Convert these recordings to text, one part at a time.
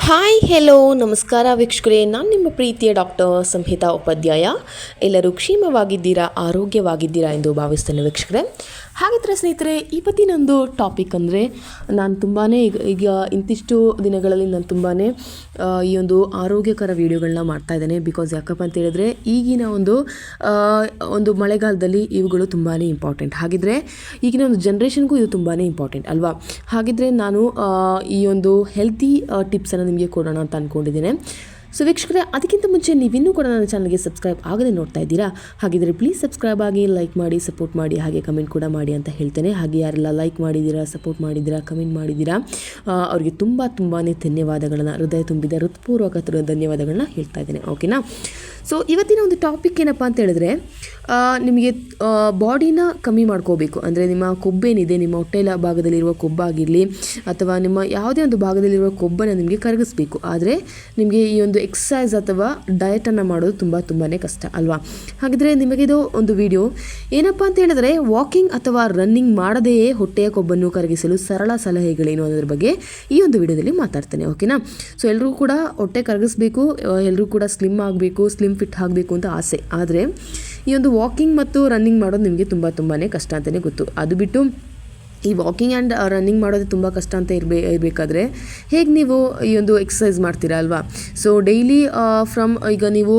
Hi hello ನಮಸ್ಕಾರ ವೀಕ್ಷಕರೇ, ನಾನು ನಿಮ್ಮ ಪ್ರೀತಿಯ ಡಾಕ್ಟರ್ ಸಂಹಿತಾ ಉಪಾಧ್ಯಾಯ. ಎಲ್ಲರೂ ಕ್ಷೇಮವಾಗಿದ್ದೀರಾ, ಆರೋಗ್ಯವಾಗಿದ್ದೀರಾ ಎಂದು ಭಾವಿಸ್ತೇನೆ ವೀಕ್ಷಕರೇ. ಹಾಗಿದ್ರೆ ಸ್ನೇಹಿತರೆ, ಇವತ್ತಿನೊಂದು ಟಾಪಿಕ್ ಅಂದರೆ ನಾನು ತುಂಬಾ ಈಗ ಇಂತಿಷ್ಟು ದಿನಗಳಲ್ಲಿ ನಾನು ತುಂಬಾ ಈ ಒಂದು ಆರೋಗ್ಯಕರ ವೀಡಿಯೋಗಳನ್ನ ಮಾಡ್ತಾಯಿದ್ದೇನೆ. ಬಿಕಾಸ್ ಯಾಕಪ್ಪ ಅಂತ ಹೇಳಿದ್ರೆ ಈಗಿನ ಒಂದು ಮಳೆಗಾಲದಲ್ಲಿ ಇವುಗಳು ತುಂಬಾ ಇಂಪಾರ್ಟೆಂಟ್. ಹಾಗಿದ್ರೆ ಈಗಿನ ಒಂದು ಜನ್ರೇಷನ್ಗೂ ಇದು ತುಂಬಾ ಇಂಪಾರ್ಟೆಂಟ್ ಅಲ್ವಾ. ಹಾಗಿದ್ರೆ ನಾನು ಈ ಒಂದು ಹೆಲ್ತಿ ಟಿಪ್ಸನ್ನು ನಿಮಗೆ ಕೊಡೋಣ ಅಂತ ಅಂದ್ಕೊಂಡಿದ್ದೇನೆ. ಸೊ ವೀಕ್ಷಕರೇ, ಅದಕ್ಕಿಂತ ಮುಂಚೆ ನೀವಿನ್ನೂ ಕೂಡ ನನ್ನ ಚಾನಲ್ಗೆ ಸಬ್ಸ್ಕ್ರೈಬ್ ಆಗದೆ ನೋಡ್ತಾ ಇದ್ದೀರಾ, ಹಾಗಿದ್ರೆ ಪ್ಲೀಸ್ ಸಬ್ಸ್ಕ್ರೈಬ್ ಆಗಿ, ಲೈಕ್ ಮಾಡಿ, ಸಪೋರ್ಟ್ ಮಾಡಿ, ಹಾಗೆ ಕಮೆಂಟ್ ಕೂಡ ಮಾಡಿ ಅಂತ ಹೇಳ್ತೇನೆ. ಹಾಗೆ ಯಾರೆಲ್ಲ ಲೈಕ್ ಮಾಡಿದ್ದೀರಾ, ಸಪೋರ್ಟ್ ಮಾಡಿದ್ದೀರಾ, ಕಮೆಂಟ್ ಮಾಡಿದ್ದೀರಾ, ಅವರಿಗೆ ತುಂಬಾ ಧನ್ಯವಾದಗಳನ್ನು, ಹೃದಯ ತುಂಬಿದ ಹೃತ್ಪೂರ್ವಕ ಧನ್ಯವಾದಗಳನ್ನ ಹೇಳ್ತಾ ಇದ್ದೇನೆ. ಓಕೆನಾ. ಸೊ ಇವತ್ತಿನ ಒಂದು ಟಾಪಿಕ್ ಏನಪ್ಪ ಅಂತ ಹೇಳಿದ್ರೆ, ನಿಮಗೆ ಬಾಡಿನ ಕಮ್ಮಿ ಮಾಡ್ಕೋಬೇಕು ಅಂದರೆ ನಿಮ್ಮ ಕೊಬ್ಬೇನಿದೆ, ನಿಮ್ಮ ಹೊಟ್ಟೆಲ ಭಾಗದಲ್ಲಿರುವ ಕೊಬ್ಬಾಗಿರಲಿ ಅಥವಾ ನಿಮ್ಮ ಯಾವುದೇ ಒಂದು ಭಾಗದಲ್ಲಿರುವ ಕೊಬ್ಬನ್ನು ನಿಮಗೆ ಕರಗಿಸ್ಬೇಕು. ಆದರೆ ನಿಮಗೆ ಈ ಒಂದು ಎಕ್ಸಸೈಸ್ ಅಥವಾ ಡಯಟನ್ನು ಮಾಡೋದು ತುಂಬಾ ಕಷ್ಟ ಅಲ್ವಾ. ಹಾಗಿದ್ರೆ ನಿಮಗಿದು ಒಂದು ವಿಡಿಯೋ ಏನಪ್ಪ ಅಂತ ಹೇಳಿದ್ರೆ, ವಾಕಿಂಗ್ ಅಥವಾ ರನ್ನಿಂಗ್ ಮಾಡದೆಯೇ ಹೊಟ್ಟೆಯ ಕೊಬ್ಬನ್ನು ಕರಗಿಸಲು ಸರಳ ಸಲಹೆಗಳೇನು ಅನ್ನೋದ್ರ ಬಗ್ಗೆ ಈ ಒಂದು ವಿಡಿಯೋದಲ್ಲಿ ಮಾತಾಡ್ತೇನೆ. ಓಕೆನಾ. ಸೊ ಎಲ್ಲರೂ ಕೂಡ ಹೊಟ್ಟೆ ಕರಗಿಸ್ಬೇಕು, ಎಲ್ಲರೂ ಕೂಡ ಸ್ಲಿಮ್ ಆಗಬೇಕು, ಸ್ಲಿಮ್ ಫಿಟ್ ಆಗಬೇಕು ಅಂತ ಆಸೆ. ಆದರೆ ಈ ಒಂದು ವಾಕಿಂಗ್ ಮತ್ತು ರನ್ನಿಂಗ್ ಮಾಡೋದು ನಿಮಗೆ ತುಂಬಾ ಕಷ್ಟ ಅಂತಲೇ ಗೊತ್ತು. ಅದು ಬಿಟ್ಟು ಈ ವಾಕಿಂಗ್ ಆ್ಯಂಡ್ ರನ್ನಿಂಗ್ ಮಾಡೋದು ತುಂಬ ಕಷ್ಟ ಅಂತ ಇರಬೇಕಾದ್ರೆ ಹೇಗೆ ನೀವು ಈ ಒಂದು ಎಕ್ಸಸೈಸ್ ಮಾಡ್ತೀರಾ ಅಲ್ವಾ. ಸೊ ಡೈಲಿ ಈಗ ನೀವು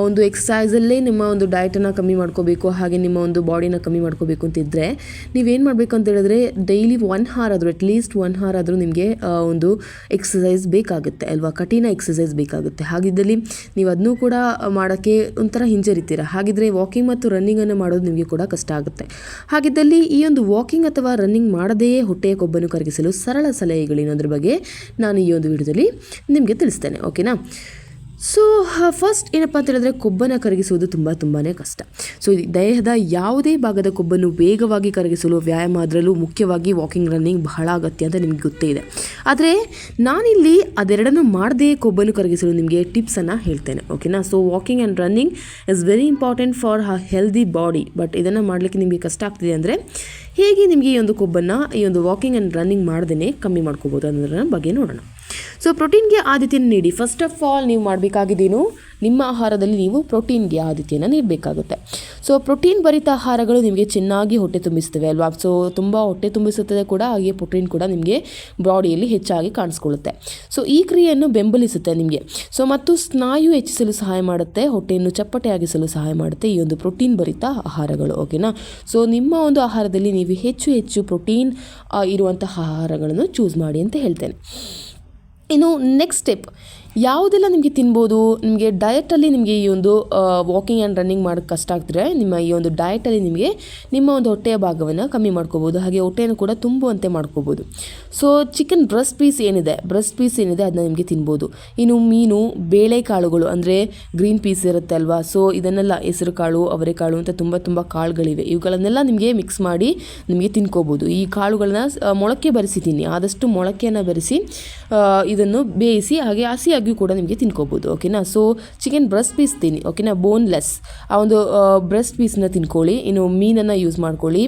ಒಂದು ಎಕ್ಸಸೈಸಲ್ಲೇ ನಿಮ್ಮ ಒಂದು ಡಯಟನ್ನು ಕಮ್ಮಿ ಮಾಡ್ಕೋಬೇಕು, ಹಾಗೆ ನಿಮ್ಮ ಒಂದು ಬಾಡಿನ ಕಮ್ಮಿ ಮಾಡ್ಕೋಬೇಕು ಅಂತಿದ್ದರೆ ನೀವೇನು ಮಾಡಬೇಕು ಅಂತ ಹೇಳಿದ್ರೆ, ಡೈಲಿ 1 hour ಆದರೂ, ಅಟ್ಲೀಸ್ಟ್ 1 hour ಆದರೂ ನಿಮಗೆ ಒಂದು ಎಕ್ಸಸೈಸ್ ಬೇಕಾಗುತ್ತೆ ಅಲ್ವಾ, ಕಠಿಣ ಎಕ್ಸಸೈಸ್ ಬೇಕಾಗುತ್ತೆ. ಹಾಗಿದ್ದಲ್ಲಿ ನೀವು ಅದನ್ನೂ ಕೂಡ ಮಾಡೋಕ್ಕೆ ಒಂಥರ ಹಿಂಜರಿತೀರ. ಹಾಗಿದ್ದರೆ ವಾಕಿಂಗ್ ಮತ್ತು ರನ್ನಿಂಗನ್ನು ಮಾಡೋದು ನಿಮಗೆ ಕೂಡ ಕಷ್ಟ ಆಗುತ್ತೆ. ಹಾಗಿದ್ದಲ್ಲಿ ಈ ಒಂದು ವಾಕಿಂಗ್ ಅಥವಾ ರನ್ನಿಂಗ್ ಮಾಡದೆಯೇ ಹೊಟ್ಟೆಯ ಕೊಬ್ಬನ್ನು ಕರಗಿಸಲು ಸರಳ ಸಲಹೆಗಳೇನು ಅದ್ರ ಬಗ್ಗೆ ನಾನು ಈ ಒಂದು ವಿಡಿಯೋದಲ್ಲಿ ನಿಮಗೆ ತಿಳಿಸ್ತೇನೆ. ಓಕೆನಾ. ಸೊ ಫಸ್ಟ್ ಏನಪ್ಪ ಅಂತ ಹೇಳಿದ್ರೆ, ಕೊಬ್ಬನ್ನು ಕರಗಿಸುವುದು ತುಂಬಾ ಕಷ್ಟ. ಸೊ ದೇಹದ ಯಾವುದೇ ಭಾಗದ ಕೊಬ್ಬನ್ನು ವೇಗವಾಗಿ ಕರಗಿಸಲು ವ್ಯಾಯಾಮ, ಅದರಲ್ಲೂ ಮುಖ್ಯವಾಗಿ ವಾಕಿಂಗ್, ರನ್ನಿಂಗ್ ಬಹಳ ಅಗತ್ಯ ಅಂತ ನಿಮಗೆ ಗೊತ್ತೇ ಇದೆ. ಆದರೆ ನಾನಿಲ್ಲಿ ಅದೆರಡನ್ನು ಮಾಡದೇ ಕೊಬ್ಬನ್ನು ಕರಗಿಸಲು ನಿಮಗೆ ಟಿಪ್ಸನ್ನು ಹೇಳ್ತೇನೆ. ಓಕೆನಾ. So walking and running is very important for a healthy body. But ಇದನ್ನು ಮಾಡಲಿಕ್ಕೆ ನಿಮಗೆ ಕಷ್ಟ ಆಗ್ತಿದೆ ಅಂದರೆ ಹೇಗೆ ನಿಮಗೆ ಈ ಒಂದು ಕೊಬ್ಬನ್ನು ಈ ಒಂದು ವಾಕಿಂಗ್ ಆ್ಯಂಡ್ ರನ್ನಿಂಗ್ ಮಾಡ್ದೇ ಕಮ್ಮಿ ಮಾಡ್ಕೋಬೋದು ಅನ್ನೋದ್ರ ಬಗ್ಗೆ ನೋಡೋಣ. ಸೊ ಪ್ರೋಟೀನ್ಗೆ ಆದ್ಯತೆಯನ್ನು ನೀಡಿ. ಫಸ್ಟ್ ಆಫ್ ಆಲ್ ನೀವು ಮಾಡಬೇಕಾಗಿದ್ದೇನು, ನಿಮ್ಮ ಆಹಾರದಲ್ಲಿ ನೀವು ಪ್ರೋಟೀನ್ಗೆ ಆದ್ಯತೆಯನ್ನು ನೀಡಬೇಕಾಗುತ್ತೆ. ಸೊ ಪ್ರೋಟೀನ್ ಭರಿತ ಆಹಾರಗಳು ನಿಮಗೆ ಚೆನ್ನಾಗಿ ಹೊಟ್ಟೆ ತುಂಬಿಸ್ತವೆ ಅಲ್ವಾ. ಸೊ ತುಂಬ ಹೊಟ್ಟೆ ತುಂಬಿಸುತ್ತದೆ ಕೂಡ, ಹಾಗೆ ಪ್ರೋಟೀನ್ ಕೂಡ ನಿಮಗೆ ಬಾಡಿಯಲ್ಲಿ ಹೆಚ್ಚಾಗಿ ಕಾಣಿಸ್ಕೊಳ್ಳುತ್ತೆ. ಸೊ ಈ ಕ್ರಿಯೆಯನ್ನು ಬೆಂಬಲಿಸುತ್ತೆ ನಿಮಗೆ. ಸೊ ಮತ್ತು ಸ್ನಾಯು ಹೆಚ್ಚಿಸಲು ಸಹಾಯ ಮಾಡುತ್ತೆ, ಹೊಟ್ಟೆಯನ್ನು ಚಪ್ಪಟೆಯಾಗಿಸಲು ಸಹಾಯ ಮಾಡುತ್ತೆ ಈ ಒಂದು ಪ್ರೋಟೀನ್ ಭರಿತ ಆಹಾರಗಳು. ಓಕೆನಾ. ಸೊ ನಿಮ್ಮ ಒಂದು ಆಹಾರದಲ್ಲಿ ನೀವು ಹೆಚ್ಚು ಪ್ರೋಟೀನ್ ಇರುವಂತಹ ಆಹಾರಗಳನ್ನು ಚೂಸ್ ಮಾಡಿ ಅಂತ ಹೇಳ್ತೇನೆ. ಇನ್ನು ನೆಕ್ಸ್ಟ್ ಸ್ಟೆಪ್, ಯಾವುದೆಲ್ಲ ನಿಮಗೆ ತಿನ್ಬೋದು. ನಿಮಗೆ ಡಯಟಲ್ಲಿ ನಿಮಗೆ ಈ ಒಂದು ವಾಕಿಂಗ್ ಆ್ಯಂಡ್ ರನ್ನಿಂಗ್ ಮಾಡೋಕ್ಕೆ ಕಷ್ಟ ಆಗ್ತಿದ್ರೆ, ನಿಮ್ಮ ಈ ಒಂದು ಡಯಟಲ್ಲಿ ನಿಮಗೆ ನಿಮ್ಮ ಒಂದು ಹೊಟ್ಟೆಯ ಭಾಗವನ್ನು ಕಮ್ಮಿ ಮಾಡ್ಕೋಬೋದು, ಹಾಗೆ ಹೊಟ್ಟೆಯನ್ನು ಕೂಡ ತುಂಬುವಂತೆ ಮಾಡ್ಕೋಬೋದು. ಸೊ ಚಿಕನ್ ಬ್ರೆಸ್ಟ್ ಪೀಸ್ ಏನಿದೆ ಅದನ್ನ ನಿಮಗೆ ತಿನ್ಬೋದು. ಇನ್ನು ಮೀನು, ಬೇಳೆಕಾಳುಗಳು ಅಂದರೆ ಗ್ರೀನ್ ಪೀಸ್ ಇರುತ್ತೆ ಅಲ್ವಾ. ಸೊ ಇದನ್ನೆಲ್ಲ ಹೆಸರು ಕಾಳು, ಅವರೆಕಾಳು ಅಂತ ತುಂಬ ಕಾಳುಗಳಿವೆ. ಇವುಗಳನ್ನೆಲ್ಲ ನಿಮಗೆ ಮಿಕ್ಸ್ ಮಾಡಿ ನಿಮಗೆ ತಿನ್ಕೋಬೋದು. ಈ ಕಾಳುಗಳನ್ನ ಮೊಳಕೆ ಬರಿಸಿ ತಿನ್ನಿ, ಆದಷ್ಟು ಮೊಳಕೆಯನ್ನು ಬರಿಸಿ ಇದನ್ನು ಬೇಯಿಸಿ ಹಾಗೆ ಹಸಿಯಾಗಿಯೂ ಕೂಡ ನಿಮಗೆ ತಿನ್ಕೋಬೋದು. ಓಕೆನಾ. ಸೊ ಚಿಕನ್ ಬ್ರೆಸ್ಟ್ ಪೀಸ್ ತಿನ್ನಿ. ಓಕೆನಾ. ಬೋನ್ಲೆಸ್ ಆ ಒಂದು ಬ್ರೆಸ್ಟ್ ಪೀಸ್ನ ತಿನ್ಕೊಳ್ಳಿ. ಇನ್ನು ಮೀನನ್ನು ಯೂಸ್ ಮಾಡ್ಕೊಳ್ಳಿ.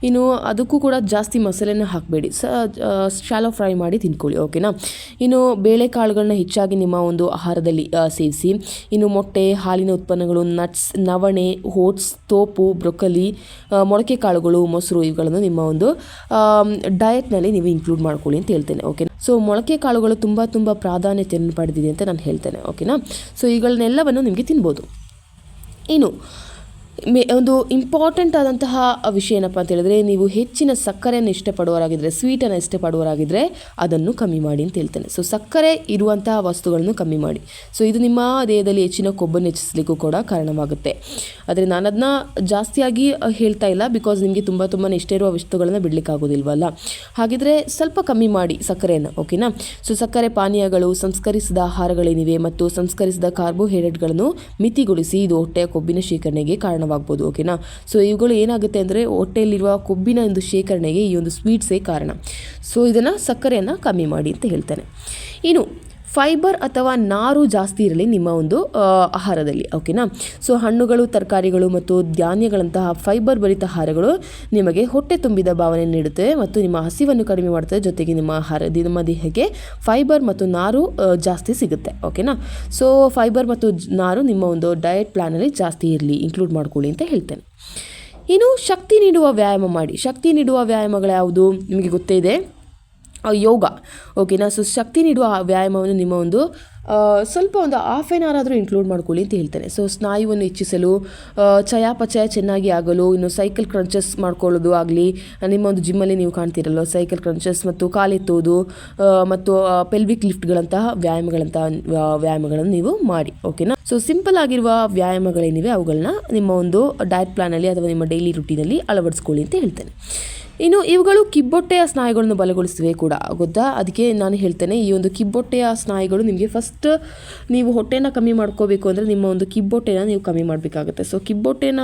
ಇನ್ನು ಅದಕ್ಕೂ ಕೂಡ ಜಾಸ್ತಿ ಮಸಾಲೆನ ಹಾಕಬೇಡಿ, ಶಾಲೋ ಫ್ರೈ ಮಾಡಿ ತಿನ್ಕೊಳ್ಳಿ. ಓಕೆನಾ. ಇನ್ನು ಬೇಳೆಕಾಳುಗಳನ್ನ ಹೆಚ್ಚಾಗಿ ನಿಮ್ಮ ಒಂದು ಆಹಾರದಲ್ಲಿ ಸೇವಿಸಿ. ಇನ್ನು ಮೊಟ್ಟೆ, ಹಾಲಿನ ಉತ್ಪನ್ನಗಳು, ನಟ್ಸ್, ನವಣೆ, ಓಟ್ಸ್, ತೋಪು, ಬ್ರೊಕೊಲಿ, ಮೊಳಕೆ ಕಾಳುಗಳು, ಮೊಸರು ಇವುಗಳನ್ನು ನಿಮ್ಮ ಒಂದು ಡಯಟ್ನಲ್ಲಿ ನೀವು ಇನ್ಕ್ಲೂಡ್ ಮಾಡ್ಕೊಳ್ಳಿ ಅಂತ ಹೇಳ್ತೇನೆ. ಓಕೆ. ಸೊ ಮೊಳಕೆ ಕಾಳುಗಳು ತುಂಬ ಪ್ರಾಧಾನ್ಯತೆಯನ್ನು ಪಡೆದಿದೆ ಅಂತ ನಾನು ಹೇಳ್ತೇನೆ. ಓಕೆನಾ. ಸೊ ಇವುಗಳನ್ನೆಲ್ಲವನ್ನು ನಿಮಗೆ ತಿನ್ಬೋದು. ಇನ್ನು ಒಂದು ಇಂಪಾರ್ಟೆಂಟ್ ಆದಂತಹ ವಿಷಯ ಏನಪ್ಪ ಅಂತ ಹೇಳಿದ್ರೆ, ನೀವು ಹೆಚ್ಚಿನ ಸಕ್ಕರೆಯನ್ನು ಇಷ್ಟಪಡುವವರಾಗಿದ್ದರೆ, ಸ್ವೀಟನ್ನು ಇಷ್ಟಪಡುವವರಾಗಿದ್ದರೆ ಅದನ್ನು ಕಮ್ಮಿ ಮಾಡಿ ಅಂತ ಹೇಳ್ತೇನೆ. ಸೊ ಸಕ್ಕರೆ ಇರುವಂತಹ ವಸ್ತುಗಳನ್ನು ಕಮ್ಮಿ ಮಾಡಿ. ಸೊ ಇದು ನಿಮ್ಮ ದೇಹದಲ್ಲಿ ಹೆಚ್ಚಿನ ಕೊಬ್ಬನ್ನು ಹೆಚ್ಚಿಸಲಿಕ್ಕೂ ಕೂಡ ಕಾರಣವಾಗುತ್ತೆ. ಆದರೆ ನಾನು ಅದನ್ನ ಜಾಸ್ತಿಯಾಗಿ ಹೇಳ್ತಾ ಇಲ್ಲ, ಬಿಕಾಸ್ ನಿಮಗೆ ತುಂಬ ಇಷ್ಟ ಇರುವ ವಸ್ತುಗಳನ್ನು ಬಿಡಲಿಕ್ಕಾಗೋದಿಲ್ವಲ್ಲ. ಹಾಗಿದ್ರೆ ಸ್ವಲ್ಪ ಕಮ್ಮಿ ಮಾಡಿ ಸಕ್ಕರೆಯನ್ನು. ಓಕೆನಾ. ಸೊ ಸಕ್ಕರೆ ಪಾನೀಯಗಳು, ಸಂಸ್ಕರಿಸಿದ ಆಹಾರಗಳೇನಿವೆ ಮತ್ತು ಸಂಸ್ಕರಿಸಿದ ಕಾರ್ಬೋಹೈಡ್ರೇಟ್ಗಳನ್ನು ಮಿತಿಗೊಳಿಸಿ. ಇದು ಹೊಟ್ಟೆಯ ಕೊಬ್ಬಿನ ಶೇಖರಣೆಗೆ ಕಾರಣವಾಗಬಹುದು. ಓಕೆನಾ. ಸೊ ಇವುಗಳು ಏನಾಗುತ್ತೆ ಅಂದರೆ, ಹೊಟ್ಟೆಯಲ್ಲಿರುವ ಕೊಬ್ಬಿನ ಒಂದು ಶೇಖರಣೆಗೆ ಈ ಒಂದು ಸ್ವೀಟ್ಸೇ ಕಾರಣ. ಸೊ ಇದನ್ನು ಸಕ್ಕರೆಯನ್ನು ಕಮ್ಮಿ ಮಾಡಿ ಅಂತ ಹೇಳ್ತೇನೆ. ಇನ್ನು ಫೈಬರ್ ಅಥವಾ ನಾರು ಜಾಸ್ತಿ ಇರಲಿ ನಿಮ್ಮ ಒಂದು ಆಹಾರದಲ್ಲಿ, ಓಕೆನಾ. ಸೊ ಹಣ್ಣುಗಳು, ತರಕಾರಿಗಳು ಮತ್ತು ಧಾನ್ಯಗಳಂತಹ ಫೈಬರ್ ಭರಿತ ಆಹಾರಗಳು ನಿಮಗೆ ಹೊಟ್ಟೆ ತುಂಬಿದ ಭಾವನೆ ನೀಡುತ್ತವೆ ಮತ್ತು ನಿಮ್ಮ ಹಸಿವನ್ನು ಕಡಿಮೆ ಮಾಡ್ತದೆ. ಜೊತೆಗೆ ನಿಮ್ಮ ದೇಹಕ್ಕೆ ಫೈಬರ್ ಮತ್ತು ನಾರು ಜಾಸ್ತಿ ಸಿಗುತ್ತೆ, ಓಕೆನಾ. ಸೊ ಫೈಬರ್ ಮತ್ತು ನಾರು ನಿಮ್ಮ ಒಂದು ಡಯಟ್ ಪ್ಲಾನಲ್ಲಿ ಜಾಸ್ತಿ ಇರಲಿ, ಇನ್ಕ್ಲೂಡ್ ಮಾಡ್ಕೊಳ್ಳಿ ಅಂತ ಹೇಳ್ತೇನೆ. ಇನ್ನು ಶಕ್ತಿ ನೀಡುವ ವ್ಯಾಯಾಮ ಮಾಡಿ. ಶಕ್ತಿ ನೀಡುವ ವ್ಯಾಯಾಮಗಳು ಯಾವುದು ನಿಮಗೆ ಗೊತ್ತೇ ಇದೆ, ಯೋಗ, ಓಕೆನಾ. ಸೊ ಶಕ್ತಿ ನೀಡುವ ವ್ಯಾಯಾಮವನ್ನು ನಿಮ್ಮ ಒಂದು ಸ್ವಲ್ಪ ಒಂದು ಹಾಫ್ ಆನ್ ಅವರ್ ಆದರೂ ಇನ್ಕ್ಲೂಡ್ ಮಾಡ್ಕೊಳ್ಳಿ ಅಂತ ಹೇಳ್ತೇನೆ. ಸೊ ಸ್ನಾಯುವನ್ನು ಹೆಚ್ಚಿಸಲು, ಚಯಾಪಚಯ ಚೆನ್ನಾಗಿ ಆಗಲು, ಇನ್ನು ಸೈಕಲ್ ಕ್ರಂಚಸ್ ಮಾಡ್ಕೊಳ್ಳೋದು ಆಗಲಿ, ನಿಮ್ಮ ಒಂದು ಜಿಮ್ಮಲ್ಲಿ ನೀವು ಕಾಣ್ತಿರಲ್ಲ ಸೈಕಲ್ ಕ್ರಂಚಸ್ ಮತ್ತು ಕಾಲೆತ್ತೋದು ಮತ್ತು ಪೆಲ್ವಿಕ್ ಲಿಫ್ಟ್ಗಳಂತಹ ವ್ಯಾಯಾಮಗಳನ್ನು ನೀವು ಮಾಡಿ, ಓಕೆನಾ. ಸೊ ಸಿಂಪಲ್ ಆಗಿರುವ ವ್ಯಾಯಾಮಗಳೇನಿವೆ ಅವುಗಳನ್ನ ನಿಮ್ಮ ಒಂದು ಡಯಟ್ ಪ್ಲಾನಲ್ಲಿ ಅಥವಾ ನಿಮ್ಮ ಡೈಲಿ ರುಟೀನಲ್ಲಿ ಅಳವಡಿಸ್ಕೊಳ್ಳಿ ಅಂತ ಹೇಳ್ತೇನೆ. ಇನ್ನು ಇವುಗಳು ಕಿಬ್ಬೊಟ್ಟೆಯ ಸ್ನಾಯುಗಳನ್ನು ಬಲಗೊಳಿಸುತ್ತವೆ ಕೂಡ, ಗೊತ್ತಾ. ಅದಕ್ಕೆ ನಾನು ಹೇಳ್ತೇನೆ, ಈ ಒಂದು ಕಿಬ್ಬೊಟ್ಟೆಯ ಸ್ನಾಯುಗಳು ನಿಮಗೆ ಫಸ್ಟ್ ನೀವು ಹೊಟ್ಟೆನ ಕಮ್ಮಿ ಮಾಡ್ಕೋಬೇಕು ಅಂದರೆ ನಿಮ್ಮ ಒಂದು ಕಿಬ್ಬೊಟ್ಟೆನ ನೀವು ಕಮ್ಮಿ ಮಾಡಬೇಕಾಗುತ್ತೆ. ಸೊ ಕಿಬ್ಬೊಟ್ಟೆನ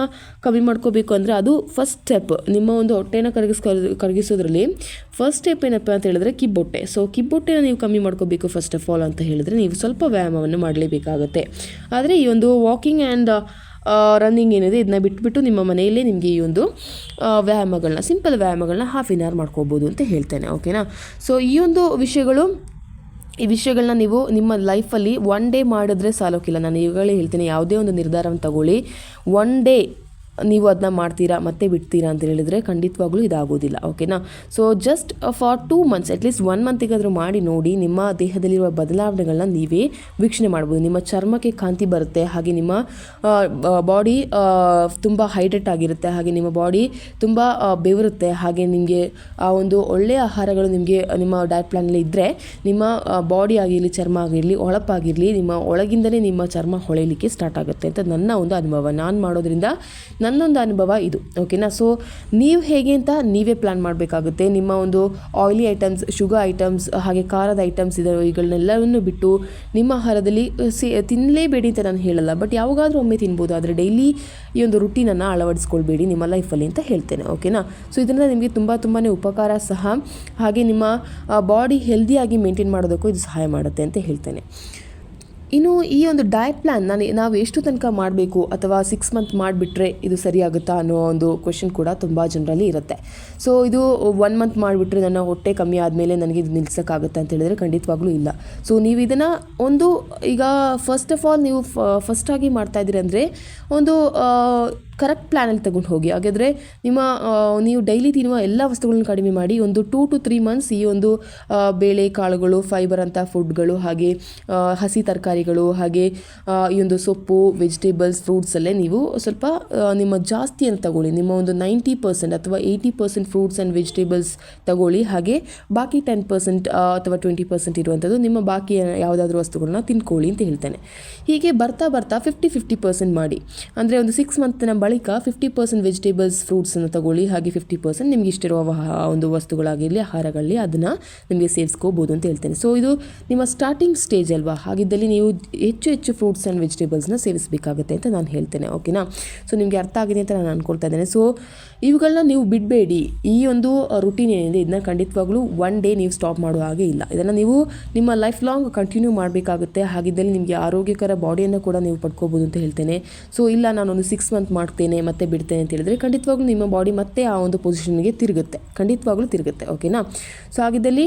ಕಮ್ಮಿ ಮಾಡ್ಕೋಬೇಕು ಅಂದರೆ ಅದು ಫಸ್ಟ್ ಸ್ಟೆಪ್. ನಿಮ್ಮ ಒಂದು ಹೊಟ್ಟೆನ ಕರಗಿಸೋದ್ರಲ್ಲಿ ಫಸ್ಟ್ ಸ್ಟೆಪ್ ಏನಪ್ಪ ಅಂತ ಹೇಳಿದ್ರೆ ಕಿಬ್ಬೊಟ್ಟೆ. ಸೊ ಕಿಬ್ಬೊಟ್ಟೆನ ನೀವು ಕಮ್ಮಿ ಮಾಡ್ಕೋಬೇಕು ಫಸ್ಟ್ ಆಫ್ ಆಲ್ ಅಂತ ಹೇಳಿದ್ರೆ ನೀವು ಸ್ವಲ್ಪ ವ್ಯಾಯಾಮವನ್ನು ಮಾಡಲೇಬೇಕಾಗುತ್ತೆ. ಆದರೆ ಈ ಒಂದು ವಾಕಿಂಗ್ ಆ್ಯಂಡ್ ರನ್ನಿಂಗ್ ಏನಿದೆ ಇದನ್ನ ಬಿಟ್ಬಿಟ್ಟು ನಿಮ್ಮ ಮನೆಯಲ್ಲೇ ನಿಮಗೆ ಈ ಒಂದು ಸಿಂಪಲ್ ವ್ಯಾಯಾಮಗಳನ್ನ ಹಾಫ್ ಆನ್ ಅವರ್ ಮಾಡ್ಕೋಬೋದು ಅಂತ ಹೇಳ್ತೇನೆ, ಓಕೆನಾ. ಸೊ ಈ ವಿಷಯಗಳನ್ನ ನೀವು ನಿಮ್ಮ ಲೈಫಲ್ಲಿ ಒನ್ ಡೇ ಮಾಡಿದ್ರೆ ಸಾಲೋಕ್ಕಿಲ್ಲ. ನಾನು ಈಗಲೇ ಹೇಳ್ತೇನೆ, ಯಾವುದೇ ಒಂದು ನಿರ್ಧಾರವನ್ನು ತಗೊಳ್ಳಿ, ಒನ್ ಡೇ ನೀವು ಅದನ್ನ ಮಾಡ್ತೀರಾ ಮತ್ತೆ ಬಿಡ್ತೀರಾ ಅಂತ ಹೇಳಿದರೆ ಖಂಡಿತವಾಗ್ಲೂ ಇದಾಗೋದಿಲ್ಲ, ಓಕೆನಾ. So just for 2 months at least 1 monthಗಾದರೂ ಮಾಡಿ ನೋಡಿ. ನಿಮ್ಮ ದೇಹದಲ್ಲಿರುವ ಬದಲಾವಣೆಗಳನ್ನ ನೀವೇ ವೀಕ್ಷಣೆ ಮಾಡ್ಬೋದು. ನಿಮ್ಮ ಚರ್ಮಕ್ಕೆ ಕಾಂತಿ ಬರುತ್ತೆ, ಹಾಗೆ ನಿಮ್ಮ ಬಾಡಿ ತುಂಬ ಹೈಡ್ರೇಟ್ ಆಗಿರುತ್ತೆ, ಹಾಗೆ ನಿಮ್ಮ ಬಾಡಿ ತುಂಬ ಬೆವರುತ್ತೆ, ಹಾಗೆ ನಿಮಗೆ ಆ ಒಂದು ಒಳ್ಳೆಯ ಆಹಾರಗಳು ನಿಮಗೆ ನಿಮ್ಮ ಡಯಟ್ ಪ್ಲಾನಲ್ಲಿ ಇದ್ದರೆ ನಿಮ್ಮ ಬಾಡಿ ಆಗಿರಲಿ, ಚರ್ಮ ಆಗಿರಲಿ, ಹೊಳಪಾಗಿರಲಿ, ನಿಮ್ಮ ಒಳಗಿಂದಲೇ ನಿಮ್ಮ ಚರ್ಮ ಹೊಳೆಯಲಿಕ್ಕೆ ಸ್ಟಾರ್ಟ್ ಆಗುತ್ತೆ ಅಂತ ನನ್ನ ಒಂದು ಅನುಭವ. ನಾನು ಮಾಡೋದ್ರಿಂದ ನನ್ನೊಂದು ಅನುಭವ ಇದು, ಓಕೆನಾ. ಸೊ ನೀವು ಹೇಗೆ ಅಂತ ನೀವೇ ಪ್ಲ್ಯಾನ್ ಮಾಡಬೇಕಾಗುತ್ತೆ. ನಿಮ್ಮ ಒಂದು ಆಯಿಲಿ ಐಟಮ್ಸ್, ಶುಗರ್ ಐಟಮ್ಸ್, ಹಾಗೆ ಖಾರದ ಐಟಮ್ಸ್ ಇವುಗಳನ್ನೆಲ್ಲವನ್ನು ಬಿಟ್ಟು ನಿಮ್ಮ ಆಹಾರದಲ್ಲಿ ತಿನ್ನಲೇಬೇಡಿ ಅಂತ ನಾನು ಹೇಳಲ್ಲ, ಬಟ್ ಯಾವಾಗಾದರೂ ಒಮ್ಮೆ ತಿನ್ಬೋದು. ಆದರೆ ಡೈಲಿ ಈ ಒಂದು ರುಟೀನನ್ನು ಅಳವಡಿಸ್ಕೊಳ್ಬೇಡಿ ನಿಮ್ಮ ಲೈಫಲ್ಲಿ ಅಂತ ಹೇಳ್ತೇನೆ, ಓಕೆನಾ. ಸೊ ಇದರಿಂದ ನಿಮಗೆ ತುಂಬಾ ಉಪಕಾರ ಸಹ, ಹಾಗೆ ನಿಮ್ಮ ಬಾಡಿ ಹೆಲ್ದಿಯಾಗಿ ಮೇಂಟೈನ್ ಮಾಡೋದಕ್ಕೂ ಇದು ಸಹಾಯ ಮಾಡುತ್ತೆ ಅಂತ ಹೇಳ್ತೇನೆ. ಇನ್ನು ಈ ಒಂದು ಡಯಟ್ ಪ್ಲ್ಯಾನ್ ನಾವು ಎಷ್ಟು ತನಕ ಮಾಡಬೇಕು ಅಥವಾ 6 months ಮಾಡಿಬಿಟ್ರೆ ಇದು ಸರಿಯಾಗುತ್ತಾ ಅನ್ನೋ ಒಂದು ಕ್ವೆಶನ್ ಕೂಡ ತುಂಬ ಜನರಲ್ಲಿ ಇರುತ್ತೆ. ಸೊ ಇದು 1 month ಮಾಡಿಬಿಟ್ರೆ ನನ್ನ ಹೊಟ್ಟೆ ಕಮ್ಮಿ ಆದಮೇಲೆ ನನಗೆ ಇದು ನಿಲ್ಸೋಕ್ಕಾಗುತ್ತೆ ಅಂತ ಹೇಳಿದರೆ ಖಂಡಿತವಾಗ್ಲೂ ಇಲ್ಲ. ಸೊ ನೀವು ಇದನ್ನು ಈಗ ಫಸ್ಟ್ ಆಫ್ ಆಲ್ ನೀವು ಫಸ್ಟಾಗಿ ಮಾಡ್ತಾಯಿದ್ದೀರಿ ಅಂದರೆ ಒಂದು ಕರೆಕ್ಟ್ ಪ್ಲ್ಯಾನಲ್ಲಿ ತಗೊಂಡು ಹೋಗಿ. ಹಾಗಾದರೆ ನೀವು ಡೈಲಿ ತಿನ್ನುವ ಎಲ್ಲ ವಸ್ತುಗಳನ್ನ ಕಡಿಮೆ ಮಾಡಿ ಒಂದು 2 to 3 months ಈ ಒಂದು ಬೇಳೆ ಕಾಳುಗಳು, ಫೈಬರ್ ಅಂತ ಫುಡ್ಗಳು, ಹಾಗೆ ಹಸಿ ತರಕಾರಿಗಳು, ಹಾಗೆ ಈ ಒಂದು ಸೊಪ್ಪು, ವೆಜಿಟೇಬಲ್ಸ್, ಫ್ರೂಟ್ಸಲ್ಲೇ ನೀವು ಸ್ವಲ್ಪ ನಿಮ್ಮ ಜಾಸ್ತಿಯನ್ನು ತಗೊಳ್ಳಿ. ನಿಮ್ಮ ಒಂದು 90% ಅಥವಾ 80% ಫ್ರೂಟ್ಸ್ ಆ್ಯಂಡ್ ವೆಜಿಟೇಬಲ್ಸ್ ತಗೊಳ್ಳಿ, ಹಾಗೆ ಬಾಕಿ 10% ಅಥವಾ 20% ಇರುವಂಥದ್ದು ನಿಮ್ಮ ಬಾಕಿ ಯಾವುದಾದ್ರೂ ವಸ್ತುಗಳನ್ನ ತಿನ್ಕೊಳ್ಳಿ ಅಂತ ಹೇಳ್ತೇನೆ. ಹೀಗೆ ಬರ್ತಾ 50% ಮಾಡಿ. ಅಂದರೆ ಒಂದು 6 months ಬಳಿಕ 50% ವೆಜಿಟೇಬಲ್ಸ್, ಫ್ರೂಟ್ಸನ್ನು ತಗೊಳ್ಳಿ, ಹಾಗೆ 50% ನಿಮ್ಗೆ ಇಷ್ಟಿರುವ ಒಂದು ವಸ್ತುಗಳಾಗಿರಲಿ, ಆಹಾರಗಳಲ್ಲಿ ಅದನ್ನು ನಿಮಗೆ ಸೇವಿಸ್ಕೋಬೋದು ಅಂತ ಹೇಳ್ತೇನೆ. ಸೊ ಇದು ನಿಮ್ಮ ಸ್ಟಾರ್ಟಿಂಗ್ ಸ್ಟೇಜ್ ಅಲ್ವಾ, ಹಾಗಿದ್ದಲ್ಲಿ ನೀವು ಹೆಚ್ಚು ಫ್ರೂಟ್ಸ್ ಆ್ಯಂಡ್ ವೆಜಿಟೇಬಲ್ಸ್ನ ಸೇವಿಸಬೇಕಾಗುತ್ತೆ ಅಂತ ನಾನು ಹೇಳ್ತೇನೆ, ಓಕೆನಾ. ಸೊ ನಿಮಗೆ ಅರ್ಥ ಆಗಿದೆ ಅಂತ ನಾನು ಅಂದ್ಕೊಳ್ತಾ ಇದ್ದೇನೆ. ಸೊ ಇವುಗಳನ್ನ ನೀವು ಬಿಡಬೇಡಿ. ಈ ಒಂದು ರುಟೀನ್ ಏನಿದೆ ಇದನ್ನ ಖಂಡಿತವಾಗ್ಲೂ ಒನ್ ಡೇ ನೀವು ಸ್ಟಾಪ್ ಮಾಡುವ ಹಾಗೆ ಇಲ್ಲ. ಇದನ್ನು ನೀವು ನಿಮ್ಮ ಲೈಫ್ ಲಾಂಗ್ ಕಂಟಿನ್ಯೂ ಮಾಡಬೇಕಾಗುತ್ತೆ. ಹಾಗಿದ್ದಲ್ಲಿ ನಿಮಗೆ ಆರೋಗ್ಯಕರ ಬಾಡಿಯನ್ನು ಕೂಡ ನೀವು ಪಡ್ಕೋಬೋದು ಅಂತ ಹೇಳ್ತೇನೆ. ಸೊ ಇಲ್ಲ ನಾನೊಂದು 6 months ಮಾಡ್ತೇನೆ ಮತ್ತೆ ಬಿಡ್ತೇನೆ ಅಂತ ಹೇಳಿದರೆ ಖಂಡಿತವಾಗ್ಲೂ ನಿಮ್ಮ ಬಾಡಿ ಮತ್ತೆ ಆ ಒಂದು ಪೊಸಿಷನ್ಗೆ ಖಂಡಿತವಾಗ್ಲೂ ತಿರುಗುತ್ತೆ, ಓಕೆನಾ. ಸೊ ಹಾಗಿದ್ದಲ್ಲಿ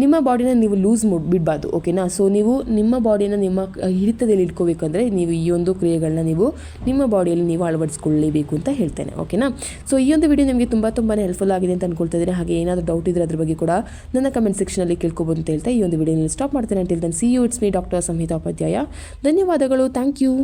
ನಿಮ್ಮ ಬಾಡಿನ ನೀವು ಲೂಸ್ ಬಿಡಬಾರ್ದು, ಓಕೆನಾ. ಸೊ ನೀವು ನಿಮ್ಮ ಬಾಡಿನ ನಿಮ್ಮ ಹಿಡಿತದಲ್ಲಿ ಇಟ್ಕೋಬೇಕಂದ್ರೆ ನೀವು ಈ ಒಂದು ಕ್ರಿಯೆಗಳನ್ನ ನೀವು ನಿಮ್ಮ ಬಾಡಿಯಲ್ಲಿ ನೀವು ಅಳವಡಿಸ್ಕೊಳ್ಳಲೇಬೇಕು ಅಂತ ಹೇಳ್ತೇನೆ, ಓಕೆನಾ. ಸೊ ಈ ಒಂದು ವಿಡಿಯೋ ನಿಮಗೆ ತುಂಬಾ ಹೆಲ್ಪ್ಫುಲ್ ಆಗಿದೆ ಅಂತ ಅನ್ಕೊಳ್ತಾ ಇದ್ದೀನಿ. ಹಾಗೆ ಏನಾದರೂ ಡೌಟ್ ಇದ್ದರೆ ಅದ್ರ ಬಗ್ಗೆ ಕೂಡ ನನ್ನ ಕಮೆಂಟ್ ಸೆಕ್ಷನಲ್ಲಿ ಕೇಳ್ಕೊಬೋದು ಅಂತ ಹೇಳ್ತಾ ಈ ಒಂದು ವಿಡಿಯೋನಲ್ಲಿ ಸ್ಟಾಪ್ ಮಾಡ್ತೇನೆ. Until then see you, it's me doctor Samhita Upadhyaya. ಧನ್ಯವಾದಗಳು, ಥ್ಯಾಂಕ್ ಯು.